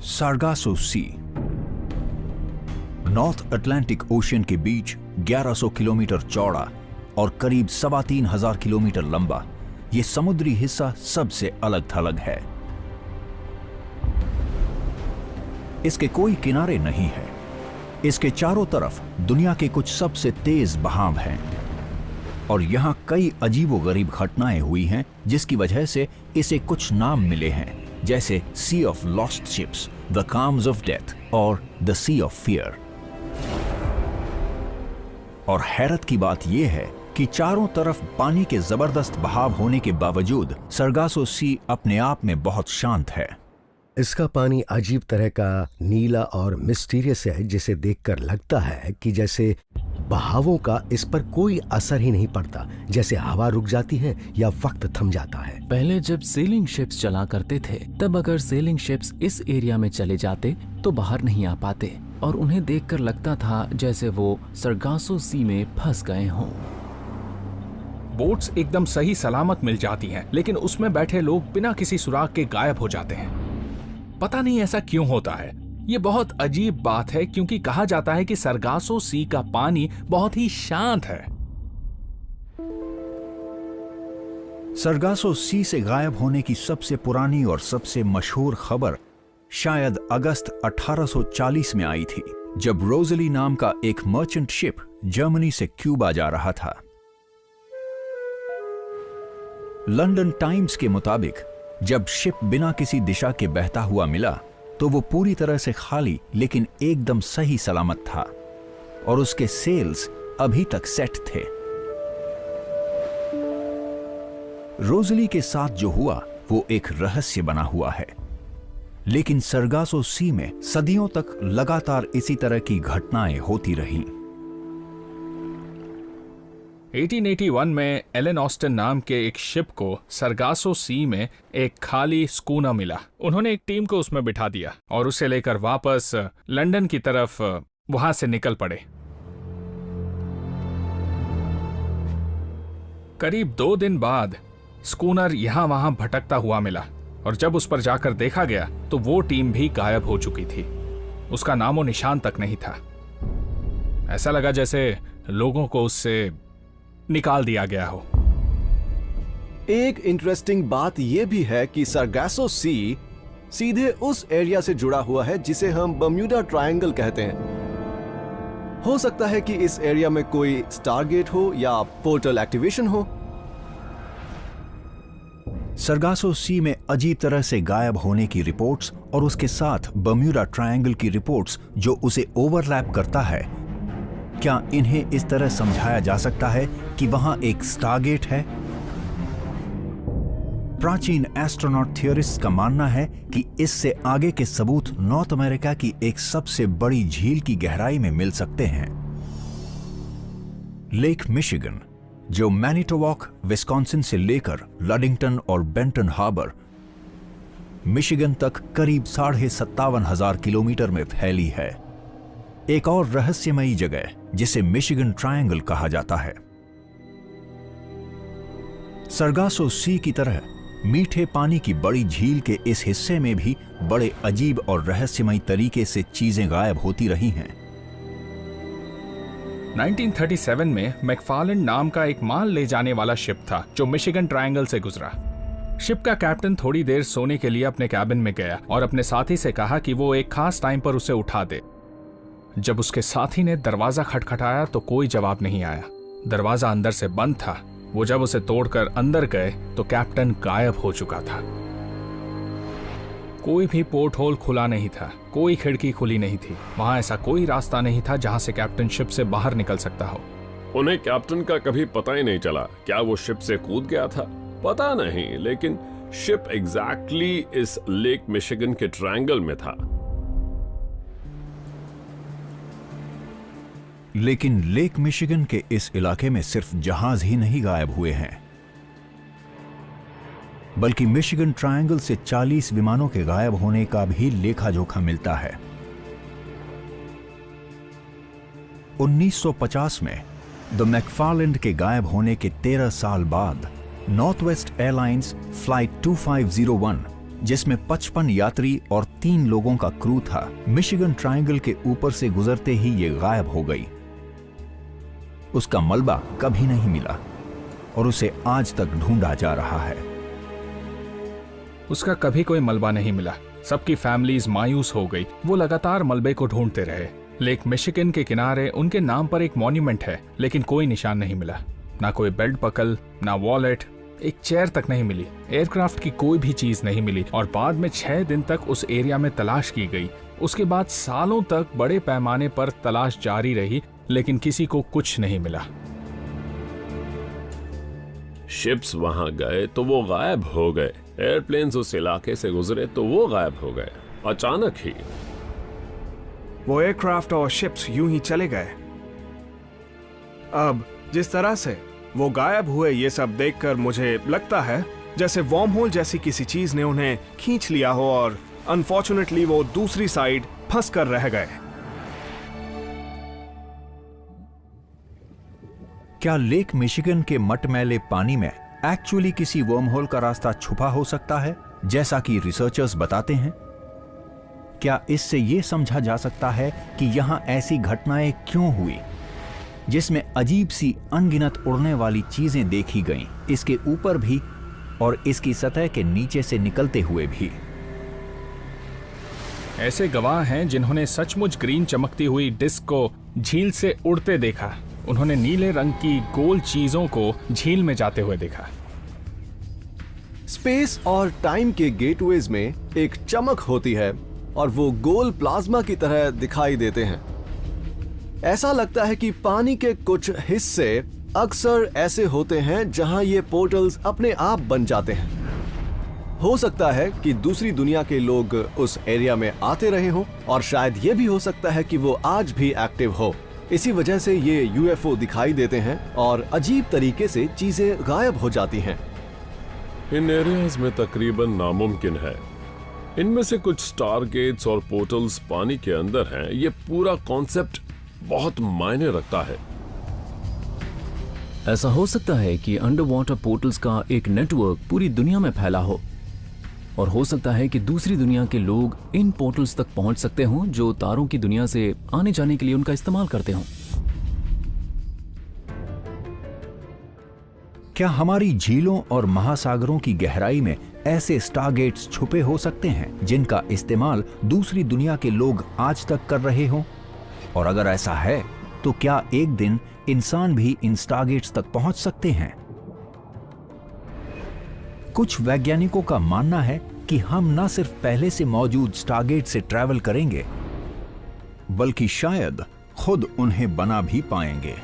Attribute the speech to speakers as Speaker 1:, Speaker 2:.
Speaker 1: सारगासो सी north Atlantic ocean के बीच 1100 kilometre चौड़ा और करीब 3,500 किलोमीटर लंबा ये समुद्री हिस्सा सबसे अलग थलग है। इसके कोई किनारे नहीं है। इसके चारों तरफ दुनिया के कुछ सबसे तेज बहाव हैं और यहां कई अजीबोगरीब घटनाएं हुई हैं जिसकी वजह से इसे कुछ नाम मिले हैं, जैसे sea of lost ships, the calms of death और द सी ऑफ फियर। और हैरत की बात यह है कि चारों तरफ पानी के जबरदस्त बहाव होने के बावजूद सारगासो सी अपने आप में बहुत शांत है।
Speaker 2: इसका पानी अजीब तरह का नीला और मिस्टीरियस है, जिसे देखकर लगता है कि जैसे बहावों का इस पर कोई असर ही नहीं पड़ता, जैसे हवा रुक जाती है या वक्त थम जाता है।
Speaker 3: पहले जब सेलिंग शिप्स चला करते थे तब अगर सेलिंग शिप्स इस एरिया में चले जाते तो बाहर नहीं आ पाते और उन्हें देखकर लगता था जैसे वो सारगासो सी में फंस गए हों।
Speaker 4: बोट्स एकदम सही सलामत मिल जाती हैं, लेकिन उसमें बैठे लोग बिना किसी सुराग के गायब हो जाते हैं। पता नहीं ऐसा क्यों होता है। ये बहुत अजीब बात है क्योंकि कहा जाता है कि सारगासो सी का पानी बहुत ही शांत है।
Speaker 1: सारगासो सी से गायब होने की सबसे पुरानी और सबसे मशहूर खबर शायद अगस्त 1840 में आई थी, जब रोजली नाम का एक मर्चेंट शिप जर्मनी से क्यूबा जा रहा था। लंदन टाइम्स के मुताबिक जब शिप बिना किसी दिशा के बहता हुआ मिला तो वो पूरी तरह से खाली लेकिन एकदम सही सलामत था और उसके सेल्स अभी तक सेट थे। रोजली के साथ जो हुआ वो एक रहस्य बना हुआ है, लेकिन सारगासो सी में सदियों तक लगातार इसी तरह की घटनाएं होती रहीं।
Speaker 4: 1881 में एलन ऑस्टिन नाम के एक शिप को सारगासो सी में एक खाली स्कूना मिला। उन्होंने एक टीम को उसमें बिठा दिया और उसे लेकर वापस लंदन की तरफ वहां से निकल पड़े। करीब 2 दिन बाद स्कूनर यहां वहां भटकता हुआ मिला और जब उस पर जाकर देखा गया तो वो टीम भी गायब हो चुकी थी। उसका नामो निशान तक नहीं था। ऐसा लगा जैसे लोगों को उससे निकाल दिया गया हो।
Speaker 5: एक इंटरेस्टिंग बात यह भी है कि सारगासो सी सीधे उस एरिया से जुड़ा हुआ है जिसे हम बर्म्यूडा ट्रायंगल कहते हैं। हो सकता है कि इस एरिया में कोई स्टारगेट हो या पोर्टल एक्टिवेशन हो।
Speaker 1: सारगासो सी में अजीब तरह से गायब होने की रिपोर्ट्स और उसके साथ बर्म्यूडा ट्रायंगल की रिपोर्ट्स जो उसे ओवरलैप करता है, क्या इन्हें इस तरह समझाया जा सकता है कि वहां एक स्टारगेट है? प्राचीन एस्ट्रोनॉट थियोरिस्ट का मानना है कि इससे आगे के सबूत नॉर्थ अमेरिका की एक सबसे बड़ी झील की गहराई में मिल सकते हैं। लेक मिशिगन, जो मैनिटोवॉक विस्कॉन्सिन से लेकर लडिंगटन और बेंटन हार्बर मिशिगन तक करीब 57,500 किलोमीटर में फैली है। एक और रहस्यमयी जगह जिसे मिशिगन ट्रायंगल कहा जाता है। सारगासो सी की तरह मीठे पानी की बड़ी झील के इस हिस्से में भी बड़े अजीब और रहस्यमयी तरीके से चीजें गायब होती रही हैं।
Speaker 4: 1937 में मैकफार्लैंड नाम का एक माल ले जाने वाला शिप था जो मिशिगन ट्रायंगल से गुजरा। शिप का कैप्टन थोड़ी देर सोने के लिए अपने कैबिन में गया और अपने साथी से कहा कि वो एक खास टाइम पर उसे उठा दे। जब उसके साथी ने दरवाजा खटखटाया तो कोई जवाब नहीं आया। दरवाजा अंदर से बंद था। वो जब उसे तोड़कर अंदर गए तो कैप्टन गायब हो चुका था। कोई भी पोर्ट होल खुला नहीं था, कोई खिड़की खुली नहीं थी। वहां ऐसा कोई रास्ता नहीं था जहां से कैप्टन शिप से बाहर निकल सकता हो।
Speaker 6: उन्हें कैप्टन का कभी पता ही नहीं चला। क्या वो शिप से कूद गया था? पता नहीं, लेकिन शिप एग्जैक्टली इस लेक मिशिगन के ट्रायंगल में था।
Speaker 1: लेकिन लेक मिशिगन के इस इलाके में सिर्फ जहाज ही नहीं गायब हुए हैं, बल्कि मिशिगन ट्रायंगल से 40 विमानों के गायब होने का भी लेखा जोखा मिलता है। 1950 में द मैकफार्लैंड के गायब होने के 13 साल बाद नॉर्थ वेस्ट एयरलाइंस फ्लाइट 2501 जिसमें 55 यात्री और 3 लोगों का क्रू था, मिशिगन ट्रायंगल के ऊपर से गुजरते ही ये गायब हो गई। उसका मलबा कभी नहीं मिला और उसे आज तक ढूंढा जा रहा है।
Speaker 4: उसका कभी कोई मलबा नहीं मिला। सबकी फैमिलीज मायूस हो गई। वो लगातार मलबे को ढूंढते रहे। लेक मिशिगन के किनारे उनके नाम पर एक मॉन्यूमेंट है, लेकिन कोई निशान नहीं मिला। ना कोई बेल्ट बकल, ना वॉलेट, एक चेयर तक नहीं मिली। एयरक्राफ्ट की कोई भी चीज नहीं मिली और बाद में 6 दिन तक उस एरिया में तलाश की गई। उसके बाद सालों तक बड़े पैमाने पर तलाश जारी रही, लेकिन किसी को कुछ नहीं मिला।
Speaker 6: शिप्स वहां गए तो वो गायब हो गए। एयरप्लेन्स उस इलाके से गुजरे तो वो गायब हो गए अचानक ही।
Speaker 7: वो एयरक्राफ्ट और शिप्स यूं ही चले गए। अब जिस तरह से वो गायब हुए, ये सब देखकर मुझे लगता है जैसे वॉर्म होल जैसी किसी चीज ने उन्हें खींच लिया हो और अनफॉर्चुनेटली वो दूसरी साइड फंस कर रह गए।
Speaker 1: क्या लेक मिशिगन के मटमैले पानी में एक्चुअली किसी वर्म होल का रास्ता छुपा हो सकता है, जैसा कि रिसर्चर्स बताते हैं? क्या इससे यह समझा जा सकता है कि यहां ऐसी घटनाएं क्यों हुई जिसमें अजीब सी अनगिनत उड़ने वाली चीजें देखी गईं, इसके ऊपर भी और इसकी सतह के नीचे से निकलते हुए भी?
Speaker 4: ऐसे गवाह हैं जिन्होंने सचमुच ग्रीन चमकती हुई डिस्क को झील से उड़ते देखा। उन्होंने नीले रंग की गोल चीजों को झील में जाते हुए देखा।
Speaker 5: स्पेस और टाइम के गेटवेज में एक चमक होती है और वो गोल प्लाज्मा की तरह दिखाई देते हैं। ऐसा लगता है कि पानी के कुछ हिस्से अक्सर ऐसे होते हैं जहां ये पोर्टल्स अपने आप बन जाते हैं। हो सकता है कि दूसरी दुनिया के लोग उस एरिया में आते रहे हों और शायद ये भी हो सकता है कि वो आज भी एक्टिव हो। इसी वजह से ये यूएफओ दिखाई देते हैं और अजीब तरीके से चीजें गायब हो जाती हैं।
Speaker 6: इन एरियाज में तकरीबन नामुमकिन है। इनमें से कुछ स्टारगेट्स और पोर्टल्स पानी के अंदर हैं। ये पूरा कॉन्सेप्ट बहुत मायने रखता है।
Speaker 3: ऐसा हो सकता है कि अंडर वाटर पोर्टल्स का एक नेटवर्क पूरी दुनिया में फैला हो और हो सकता है कि दूसरी दुनिया के लोग इन पोर्टल्स तक पहुंच सकते हों जो तारों की दुनिया से आने जाने के लिए उनका इस्तेमाल करते हों।
Speaker 1: क्या हमारी झीलों और महासागरों की गहराई में ऐसे स्टारगेट्स छुपे हो सकते हैं जिनका इस्तेमाल दूसरी दुनिया के लोग आज तक कर रहे हों? और अगर ऐसा है तो क्या एक दिन इंसान भी इन स्टारगेट्स तक पहुंच सकते हैं? कुछ वैज्ञानिकों का मानना है कि हम न सिर्फ पहले से मौजूद स्टारगेट से ट्रैवल करेंगे, बल्कि शायद खुद उन्हें बना भी पाएंगे।